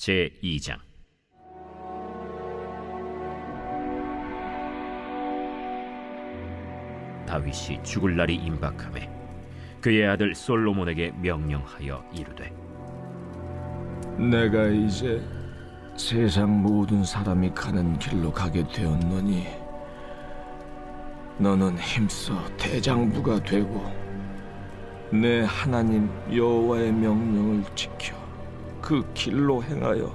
제2장. 다윗이 죽을 날이 임박하매 그의 아들 솔로몬에게 명령하여 이르되, 내가 이제 세상 모든 사람이 가는 길로 가게 되었노니 너는 힘써 대장부가 되고 내 하나님 여호와의 명령을 지켜 그 길로 행하여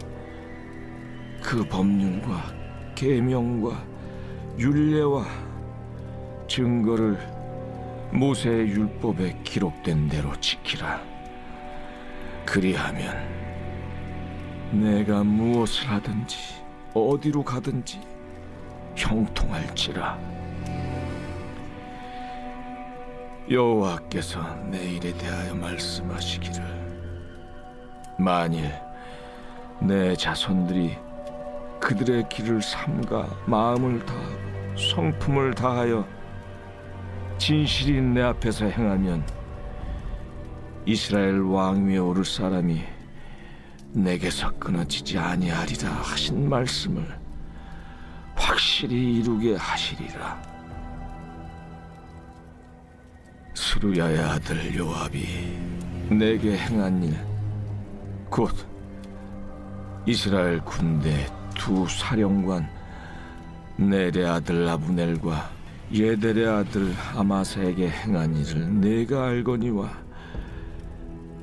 그 법률과 계명과 율례와 증거를 모세의 율법에 기록된 대로 지키라. 그리하면 내가 무엇을 하든지 어디로 가든지 형통할지라. 여호와께서 내 일에 대하여 말씀하시기를, 만일 내 자손들이 그들의 길을 삼가 마음을 다하고 성품을 다하여 진실이 내 앞에서 행하면 이스라엘 왕위에 오를 사람이 내게서 끊어지지 아니하리라 하신 말씀을 확실히 이루게 하시리라. 스루야의 아들 요압이 내게 행한 일, 곧 이스라엘 군대 두 사령관 넬의 아들 아브넬과 예델의 아들 아마사에게 행한 일을 내가 알거니와,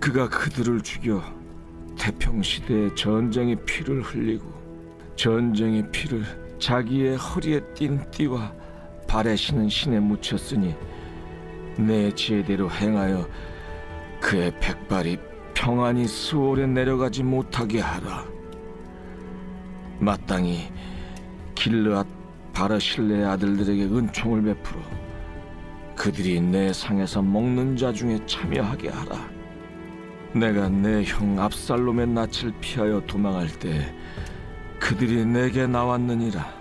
그가 그들을 죽여 태평시대에 전쟁의 피를 흘리고 전쟁의 피를 자기의 허리에 띤 띠와 발에 신은 신에 묻혔으니 내 지혜대로 행하여 그의 백발이 평안히 스올에 내려가지 못하게 하라. 마땅히 길르앗 바르실레의 아들들에게 은총을 베풀어 그들이 내 상에서 먹는 자 중에 참여하게 하라. 내가 내 형 압살롬의 낯을 피하여 도망할 때 그들이 내게 나왔느니라.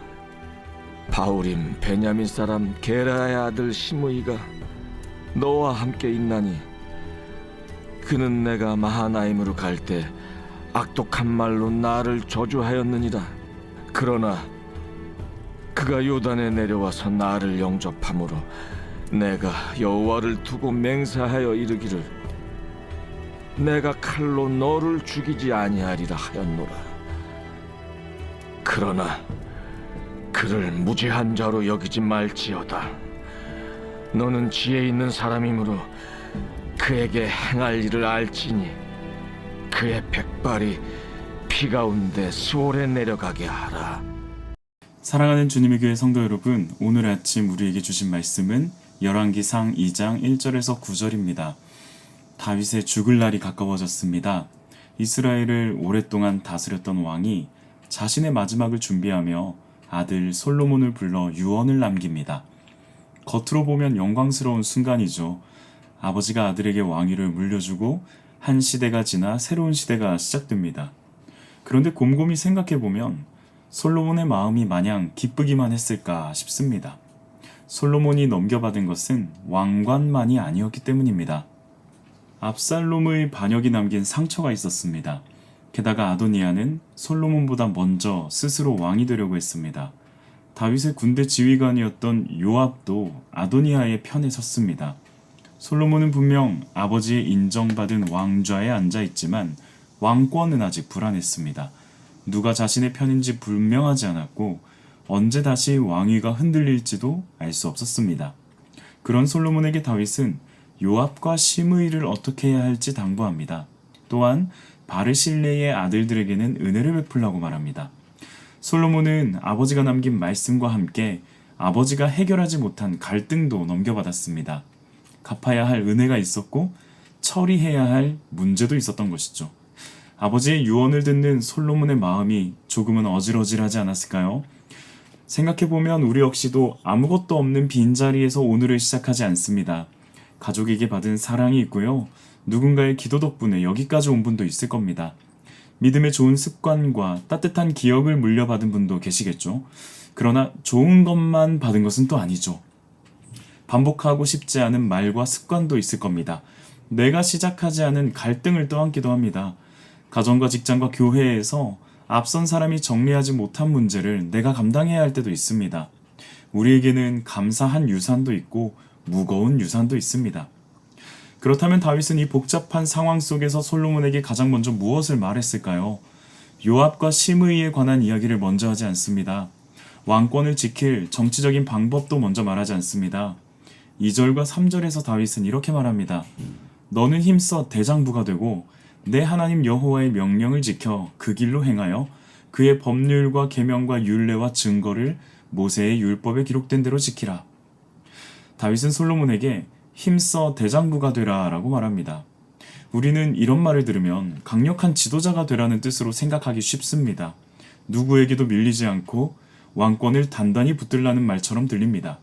바울임 베냐민 사람 게라의 아들 시므이가 너와 함께 있나니, 그는 내가 마하나임으로 갈 때 악독한 말로 나를 저주하였느니라. 그러나 그가 요단에 내려와서 나를 영접함으로 내가 여호와를 두고 맹세하여 이르기를, 내가 칼로 너를 죽이지 아니하리라 하였노라. 그러나 그를 무죄한 자로 여기지 말지어다. 너는 지혜 있는 사람이므로 그에게 행할 일을 알지니 그의 백발이 피 가운데 수월에 내려가게 하라. 사랑하는 주님의 교회 성도 여러분, 오늘 아침 우리에게 주신 말씀은 열왕기상 2장 1절에서 9절입니다. 다윗의 죽을 날이 가까워졌습니다. 이스라엘을 오랫동안 다스렸던 왕이 자신의 마지막을 준비하며 아들 솔로몬을 불러 유언을 남깁니다. 겉으로 보면 영광스러운 순간이죠. 아버지가 아들에게 왕위를 물려주고 한 시대가 지나 새로운 시대가 시작됩니다. 그런데 곰곰이 생각해보면 솔로몬의 마음이 마냥 기쁘기만 했을까 싶습니다. 솔로몬이 넘겨받은 것은 왕관만이 아니었기 때문입니다. 압살롬의 반역이 남긴 상처가 있었습니다. 게다가 아도니아는 솔로몬보다 먼저 스스로 왕이 되려고 했습니다. 다윗의 군대 지휘관이었던 요압도 아도니아의 편에 섰습니다. 솔로몬은 분명 아버지의 인정받은 왕좌에 앉아있지만 왕권은 아직 불안했습니다. 누가 자신의 편인지 분명하지 않았고 언제 다시 왕위가 흔들릴지도 알 수 없었습니다. 그런 솔로몬에게 다윗은 요압과 시므이를 어떻게 해야 할지 당부합니다. 또한 바르실레의 아들들에게는 은혜를 베풀라고 말합니다. 솔로몬은 아버지가 남긴 말씀과 함께 아버지가 해결하지 못한 갈등도 넘겨받았습니다. 갚아야 할 은혜가 있었고 처리해야 할 문제도 있었던 것이죠. 아버지의 유언을 듣는 솔로몬의 마음이 조금은 어질어질하지 않았을까요? 생각해보면 우리 역시도 아무것도 없는 빈자리에서 오늘을 시작하지 않습니다. 가족에게 받은 사랑이 있고요. 누군가의 기도 덕분에 여기까지 온 분도 있을 겁니다. 믿음의 좋은 습관과 따뜻한 기억을 물려받은 분도 계시겠죠. 그러나 좋은 것만 받은 것은 또 아니죠. 반복하고 싶지 않은 말과 습관도 있을 겁니다. 내가 시작하지 않은 갈등을 떠안기도 합니다. 가정과 직장과 교회에서 앞선 사람이 정리하지 못한 문제를 내가 감당해야 할 때도 있습니다. 우리에게는 감사한 유산도 있고 무거운 유산도 있습니다. 그렇다면 다윗은 이 복잡한 상황 속에서 솔로몬에게 가장 먼저 무엇을 말했을까요? 요압과 시므이에 관한 이야기를 먼저 하지 않습니다. 왕권을 지킬 정치적인 방법도 먼저 말하지 않습니다. 2절과 3절에서 다윗은 이렇게 말합니다. 너는 힘써 대장부가 되고 내 하나님 여호와의 명령을 지켜 그 길로 행하여 그의 법률과 계명과 율례와 증거를 모세의 율법에 기록된 대로 지키라. 다윗은 솔로몬에게 힘써 대장부가 되라 라고 말합니다. 우리는 이런 말을 들으면 강력한 지도자가 되라는 뜻으로 생각하기 쉽습니다. 누구에게도 밀리지 않고 왕권을 단단히 붙들라는 말처럼 들립니다.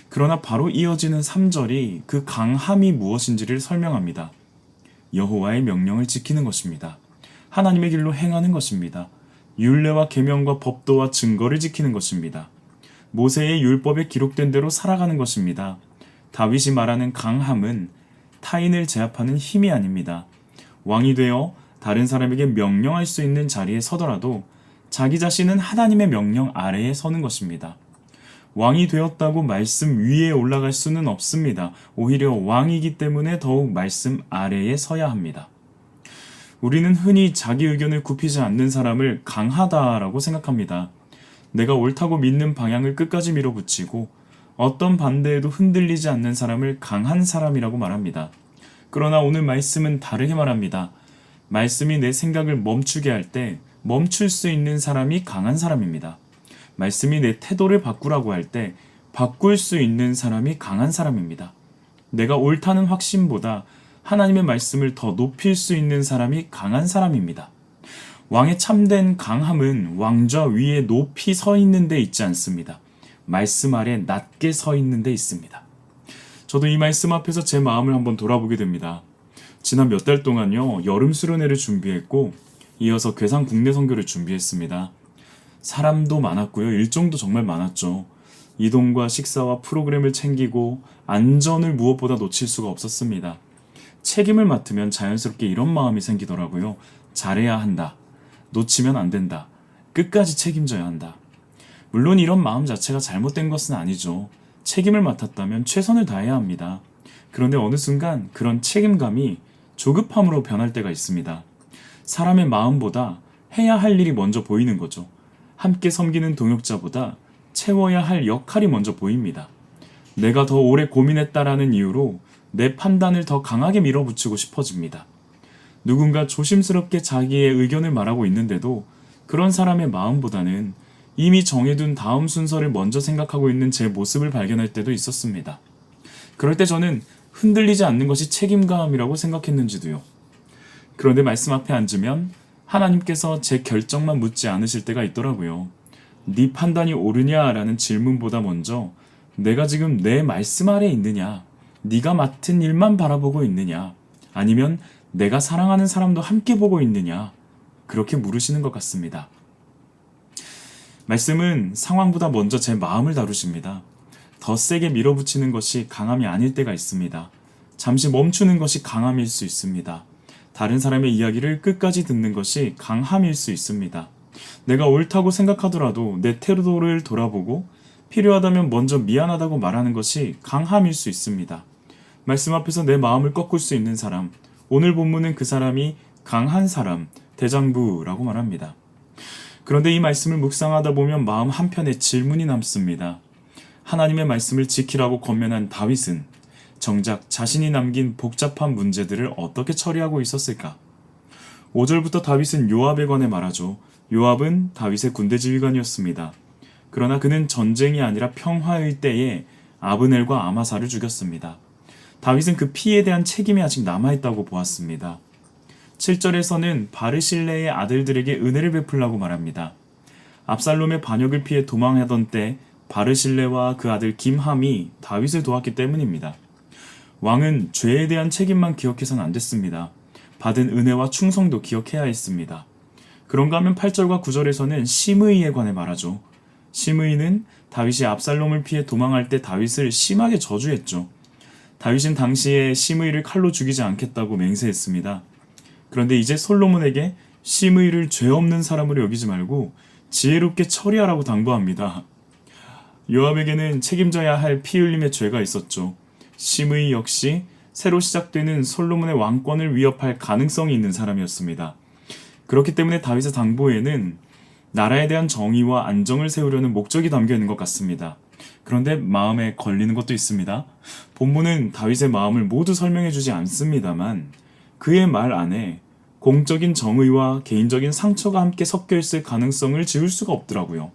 그러나 바로 이어지는 3절이 그 강함이 무엇인지를 설명합니다. 여호와의 명령을 지키는 것입니다. 하나님의 길로 행하는 것입니다. 율례와 계명과 법도와 증거를 지키는 것입니다. 모세의 율법에 기록된 대로 살아가는 것입니다. 다윗이 말하는 강함은 타인을 제압하는 힘이 아닙니다. 왕이 되어 다른 사람에게 명령할 수 있는 자리에 서더라도 자기 자신은 하나님의 명령 아래에 서는 것입니다. 왕이 되었다고 말씀 위에 올라갈 수는 없습니다. 오히려 왕이기 때문에 더욱 말씀 아래에 서야 합니다. 우리는 흔히 자기 의견을 굽히지 않는 사람을 강하다라고 생각합니다. 내가 옳다고 믿는 방향을 끝까지 밀어붙이고 어떤 반대에도 흔들리지 않는 사람을 강한 사람이라고 말합니다. 그러나 오늘 말씀은 다르게 말합니다. 말씀이 내 생각을 멈추게 할 때 멈출 수 있는 사람이 강한 사람입니다. 말씀이 내 태도를 바꾸라고 할 때 바꿀 수 있는 사람이 강한 사람입니다. 내가 옳다는 확신보다 하나님의 말씀을 더 높일 수 있는 사람이 강한 사람입니다. 왕의 참된 강함은 왕좌 위에 높이 서 있는 데 있지 않습니다. 말씀 아래 낮게 서 있는 데 있습니다. 저도 이 말씀 앞에서 제 마음을 한번 돌아보게 됩니다. 지난 몇 달 동안요, 여름 수련회를 준비했고 이어서 괴산 국내 선교를 준비했습니다. 사람도 많았고요. 일정도 정말 많았죠. 이동과 식사와 프로그램을 챙기고 안전을 무엇보다 놓칠 수가 없었습니다. 책임을 맡으면 자연스럽게 이런 마음이 생기더라고요. 잘해야 한다. 놓치면 안 된다. 끝까지 책임져야 한다. 물론 이런 마음 자체가 잘못된 것은 아니죠. 책임을 맡았다면 최선을 다해야 합니다. 그런데 어느 순간 그런 책임감이 조급함으로 변할 때가 있습니다. 사람의 마음보다 해야 할 일이 먼저 보이는 거죠. 함께 섬기는 동역자보다 채워야 할 역할이 먼저 보입니다. 내가 더 오래 고민했다라는 이유로 내 판단을 더 강하게 밀어붙이고 싶어집니다. 누군가 조심스럽게 자기의 의견을 말하고 있는데도 그런 사람의 마음보다는 이미 정해둔 다음 순서를 먼저 생각하고 있는 제 모습을 발견할 때도 있었습니다. 그럴 때 저는 흔들리지 않는 것이 책임감이라고 생각했는지도요. 그런데 말씀 앞에 앉으면 하나님께서 제 결정만 묻지 않으실 때가 있더라고요. 네 판단이 옳으냐라는 질문보다 먼저 내가 지금 내 말씀 아래 있느냐, 네가 맡은 일만 바라보고 있느냐, 아니면 내가 사랑하는 사람도 함께 보고 있느냐, 그렇게 물으시는 것 같습니다. 말씀은 상황보다 먼저 제 마음을 다루십니다. 더 세게 밀어붙이는 것이 강함이 아닐 때가 있습니다. 잠시 멈추는 것이 강함일 수 있습니다. 다른 사람의 이야기를 끝까지 듣는 것이 강함일 수 있습니다. 내가 옳다고 생각하더라도 내 태도를 돌아보고 필요하다면 먼저 미안하다고 말하는 것이 강함일 수 있습니다. 말씀 앞에서 내 마음을 꺾을 수 있는 사람, 오늘 본문은 그 사람이 강한 사람, 대장부라고 말합니다. 그런데 이 말씀을 묵상하다 보면 마음 한편에 질문이 남습니다. 하나님의 말씀을 지키라고 권면한 다윗은 정작 자신이 남긴 복잡한 문제들을 어떻게 처리하고 있었을까? 5절부터 다윗은 요압에 관해 말하죠. 요압은 다윗의 군대 지휘관이었습니다. 그러나 그는 전쟁이 아니라 평화의 때에 아브넬과 아마사를 죽였습니다. 다윗은 그 피에 대한 책임이 아직 남아있다고 보았습니다. 7절에서는 바르실레의 아들들에게 은혜를 베풀라고 말합니다. 압살롬의 반역을 피해 도망하던 때 바르실레와 그 아들 김함이 다윗을 도왔기 때문입니다. 왕은 죄에 대한 책임만 기억해서는 안 됐습니다. 받은 은혜와 충성도 기억해야 했습니다. 그런가 하면 8절과 9절에서는 시므이에 관해 말하죠. 시므이는 다윗이 압살롬을 피해 도망할 때 다윗을 심하게 저주했죠. 다윗은 당시에 시므이를 칼로 죽이지 않겠다고 맹세했습니다. 그런데 이제 솔로몬에게 시므이를 죄 없는 사람으로 여기지 말고 지혜롭게 처리하라고 당부합니다. 요압에게는 책임져야 할 피 흘림의 죄가 있었죠. 시므이 역시 새로 시작되는 솔로몬의 왕권을 위협할 가능성이 있는 사람이었습니다. 그렇기 때문에 다윗의 당부에는 나라에 대한 정의와 안정을 세우려는 목적이 담겨 있는 것 같습니다. 그런데 마음에 걸리는 것도 있습니다. 본문은 다윗의 마음을 모두 설명해 주지 않습니다만 그의 말 안에 공적인 정의와 개인적인 상처가 함께 섞여 있을 가능성을 지울 수가 없더라고요.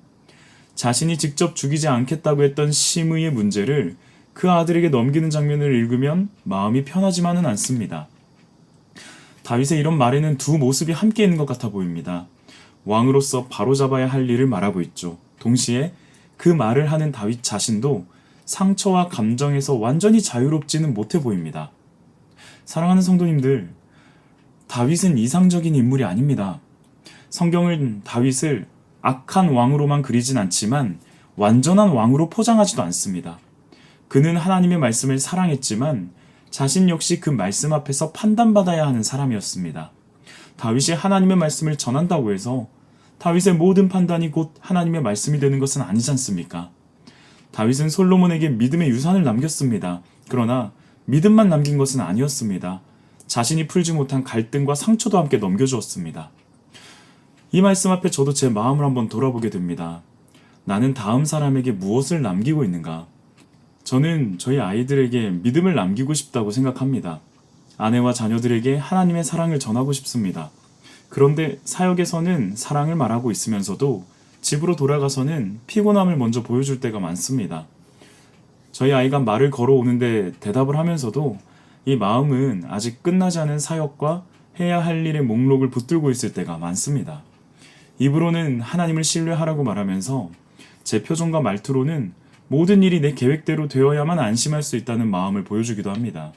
자신이 직접 죽이지 않겠다고 했던 시므이의 문제를 그 아들에게 넘기는 장면을 읽으면 마음이 편하지만은 않습니다. 다윗의 이런 말에는 두 모습이 함께 있는 것 같아 보입니다. 왕으로서 바로잡아야 할 일을 말하고 있죠. 동시에 그 말을 하는 다윗 자신도 상처와 감정에서 완전히 자유롭지는 못해 보입니다. 사랑하는 성도님들, 다윗은 이상적인 인물이 아닙니다. 성경은 다윗을 악한 왕으로만 그리진 않지만 완전한 왕으로 포장하지도 않습니다. 그는 하나님의 말씀을 사랑했지만 자신 역시 그 말씀 앞에서 판단받아야 하는 사람이었습니다. 다윗이 하나님의 말씀을 전한다고 해서 다윗의 모든 판단이 곧 하나님의 말씀이 되는 것은 아니지 않습니까? 다윗은 솔로몬에게 믿음의 유산을 남겼습니다. 그러나 믿음만 남긴 것은 아니었습니다. 자신이 풀지 못한 갈등과 상처도 함께 넘겨주었습니다. 이 말씀 앞에 저도 제 마음을 한번 돌아보게 됩니다. 나는 다음 사람에게 무엇을 남기고 있는가? 저는 저희 아이들에게 믿음을 남기고 싶다고 생각합니다. 아내와 자녀들에게 하나님의 사랑을 전하고 싶습니다. 그런데 사역에서는 사랑을 말하고 있으면서도 집으로 돌아가서는 피곤함을 먼저 보여줄 때가 많습니다. 저희 아이가 말을 걸어오는데 대답을 하면서도 이 마음은 아직 끝나지 않은 사역과 해야 할 일의 목록을 붙들고 있을 때가 많습니다. 입으로는 하나님을 신뢰하라고 말하면서 제 표정과 말투로는 모든 일이 내 계획대로 되어야만 안심할 수 있다는 마음을 보여주기도 합니다.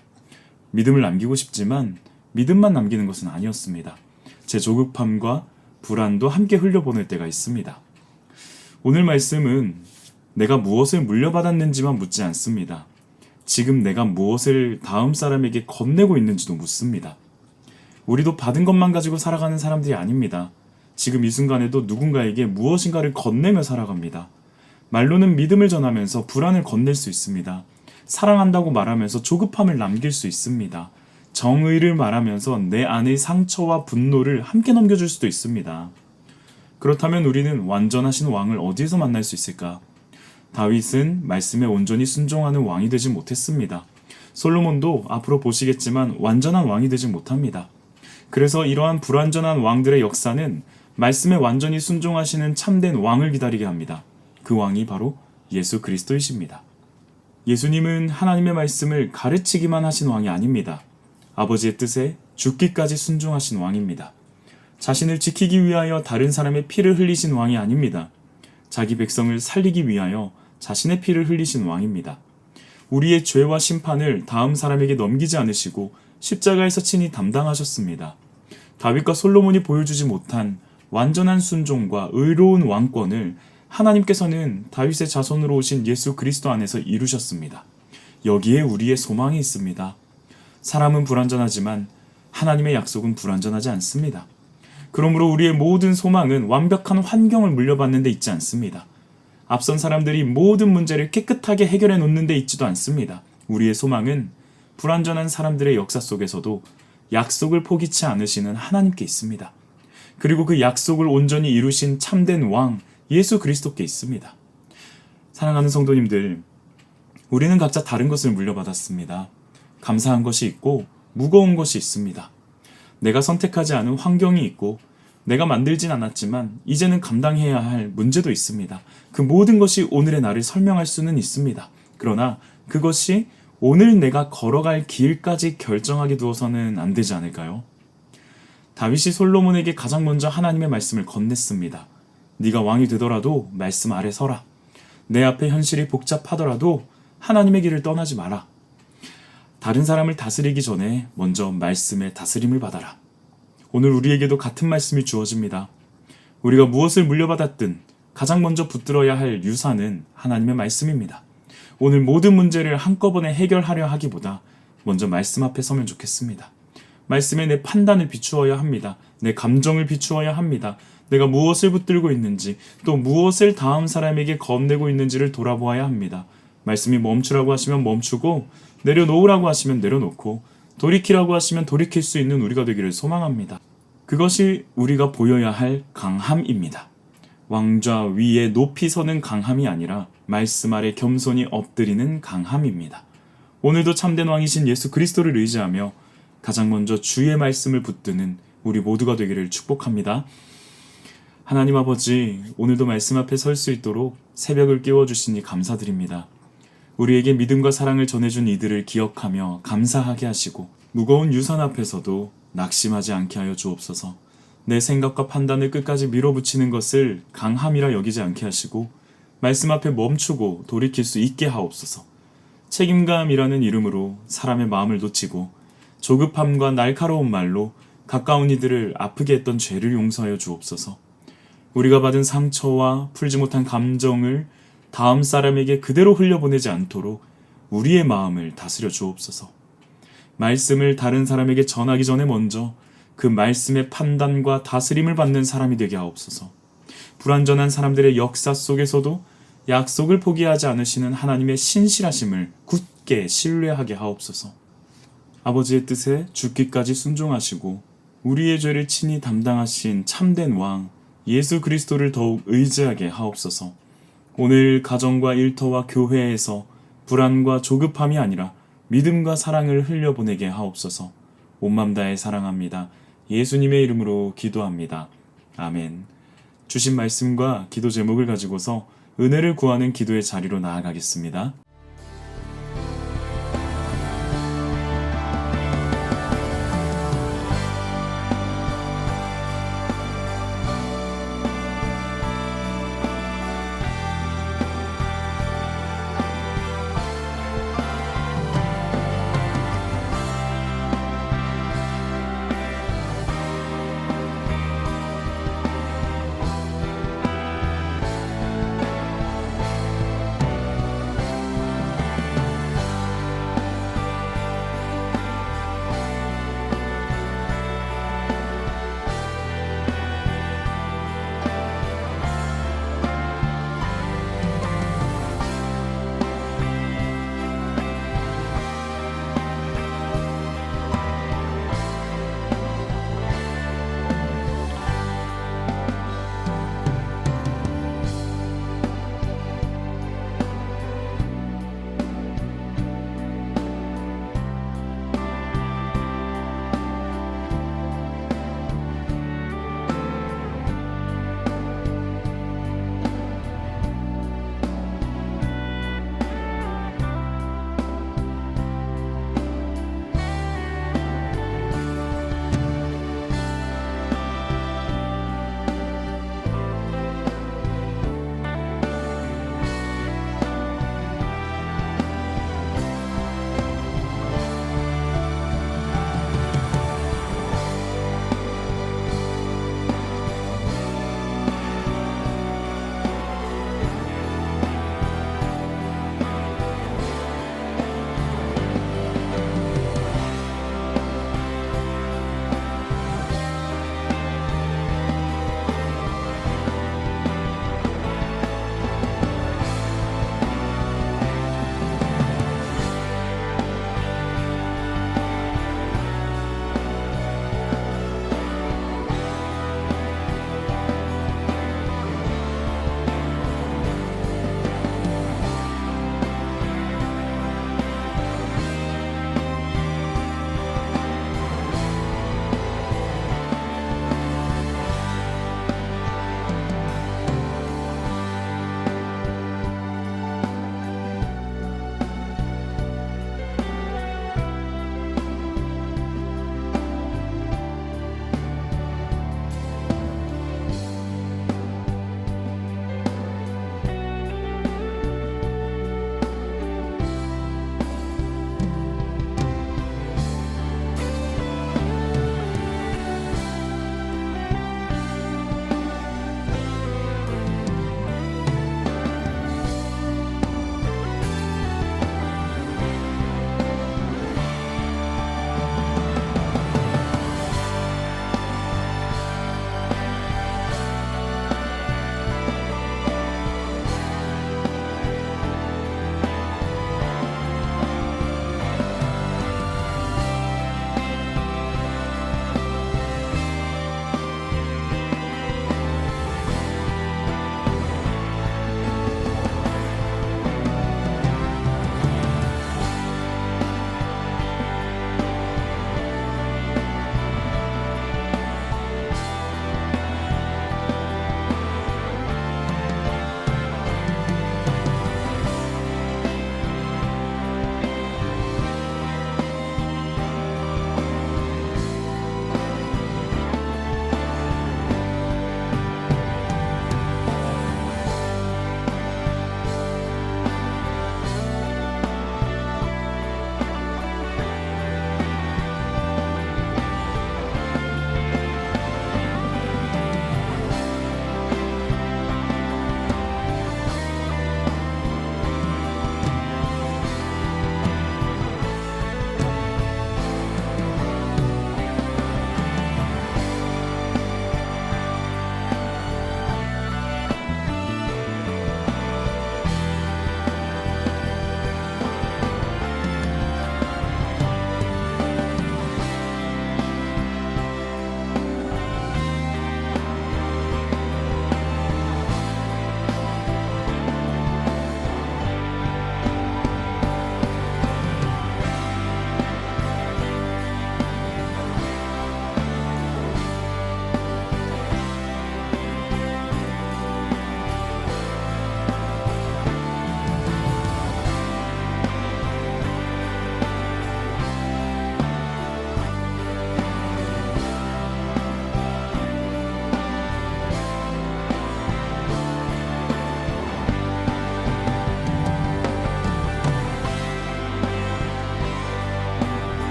믿음을 남기고 싶지만 믿음만 남기는 것은 아니었습니다. 제 조급함과 불안도 함께 흘려보낼 때가 있습니다. 오늘 말씀은 내가 무엇을 물려받았는지만 묻지 않습니다. 지금 내가 무엇을 다음 사람에게 건네고 있는지도 묻습니다. 우리도 받은 것만 가지고 살아가는 사람들이 아닙니다. 지금 이 순간에도 누군가에게 무엇인가를 건네며 살아갑니다. 말로는 믿음을 전하면서 불안을 건넬 수 있습니다. 사랑한다고 말하면서 조급함을 남길 수 있습니다. 정의를 말하면서 내 안의 상처와 분노를 함께 넘겨줄 수도 있습니다. 그렇다면 우리는 완전하신 왕을 어디에서 만날 수 있을까? 다윗은 말씀에 온전히 순종하는 왕이 되지 못했습니다. 솔로몬도 앞으로 보시겠지만 완전한 왕이 되지 못합니다. 그래서 이러한 불완전한 왕들의 역사는 말씀에 완전히 순종하시는 참된 왕을 기다리게 합니다. 그 왕이 바로 예수 그리스도이십니다. 예수님은 하나님의 말씀을 가르치기만 하신 왕이 아닙니다. 아버지의 뜻에 죽기까지 순종하신 왕입니다. 자신을 지키기 위하여 다른 사람의 피를 흘리신 왕이 아닙니다. 자기 백성을 살리기 위하여 자신의 피를 흘리신 왕입니다. 우리의 죄와 심판을 다음 사람에게 넘기지 않으시고 십자가에서 친히 담당하셨습니다. 다윗과 솔로몬이 보여주지 못한 완전한 순종과 의로운 왕권을 하나님께서는 다윗의 자손으로 오신 예수 그리스도 안에서 이루셨습니다. 여기에 우리의 소망이 있습니다. 사람은 불완전하지만 하나님의 약속은 불완전하지 않습니다. 그러므로 우리의 모든 소망은 완벽한 환경을 물려받는 데 있지 않습니다. 앞선 사람들이 모든 문제를 깨끗하게 해결해 놓는 데 있지도 않습니다. 우리의 소망은 불완전한 사람들의 역사 속에서도 약속을 포기치 않으시는 하나님께 있습니다. 그리고 그 약속을 온전히 이루신 참된 왕 예수 그리스도께 있습니다. 사랑하는 성도님들, 우리는 각자 다른 것을 물려받았습니다. 감사한 것이 있고 무거운 것이 있습니다. 내가 선택하지 않은 환경이 있고 내가 만들진 않았지만 이제는 감당해야 할 문제도 있습니다. 그 모든 것이 오늘의 나를 설명할 수는 있습니다. 그러나 그것이 오늘 내가 걸어갈 길까지 결정하게 두어서는 안 되지 않을까요? 다윗이 솔로몬에게 가장 먼저 하나님의 말씀을 건넸습니다. 네가 왕이 되더라도 말씀 아래 서라. 내 앞에 현실이 복잡하더라도 하나님의 길을 떠나지 마라. 다른 사람을 다스리기 전에 먼저 말씀의 다스림을 받아라. 오늘 우리에게도 같은 말씀이 주어집니다. 우리가 무엇을 물려받았든 가장 먼저 붙들어야 할 유산은 하나님의 말씀입니다. 오늘 모든 문제를 한꺼번에 해결하려 하기보다 먼저 말씀 앞에 서면 좋겠습니다. 말씀에 내 판단을 비추어야 합니다. 내 감정을 비추어야 합니다. 내가 무엇을 붙들고 있는지, 또 무엇을 다음 사람에게 건네고 있는지를 돌아보아야 합니다. 말씀이 멈추라고 하시면 멈추고, 내려놓으라고 하시면 내려놓고, 돌이키라고 하시면 돌이킬 수 있는 우리가 되기를 소망합니다. 그것이 우리가 보여야 할 강함입니다. 왕좌 위에 높이 서는 강함이 아니라 말씀 아래 겸손히 엎드리는 강함입니다. 오늘도 참된 왕이신 예수 그리스도를 의지하며 가장 먼저 주의 말씀을 붙드는 우리 모두가 되기를 축복합니다. 하나님 아버지, 오늘도 말씀 앞에 설 수 있도록 새벽을 깨워주시니 감사드립니다. 우리에게 믿음과 사랑을 전해준 이들을 기억하며 감사하게 하시고 무거운 유산 앞에서도 낙심하지 않게 하여 주옵소서. 내 생각과 판단을 끝까지 밀어붙이는 것을 강함이라 여기지 않게 하시고 말씀 앞에 멈추고 돌이킬 수 있게 하옵소서. 책임감이라는 이름으로 사람의 마음을 놓치고 조급함과 날카로운 말로 가까운 이들을 아프게 했던 죄를 용서하여 주옵소서. 우리가 받은 상처와 풀지 못한 감정을 다음 사람에게 그대로 흘려보내지 않도록 우리의 마음을 다스려 주옵소서. 말씀을 다른 사람에게 전하기 전에 먼저 그 말씀의 판단과 다스림을 받는 사람이 되게 하옵소서. 불완전한 사람들의 역사 속에서도 약속을 포기하지 않으시는 하나님의 신실하심을 굳게 신뢰하게 하옵소서. 아버지의 뜻에 죽기까지 순종하시고 우리의 죄를 친히 담당하신 참된 왕 예수 그리스도를 더욱 의지하게 하옵소서. 오늘 가정과 일터와 교회에서 불안과 조급함이 아니라 믿음과 사랑을 흘려보내게 하옵소서. 온 맘 다해 사랑합니다. 예수님의 이름으로 기도합니다. 아멘. 주신 말씀과 기도 제목을 가지고서 은혜를 구하는 기도의 자리로 나아가겠습니다.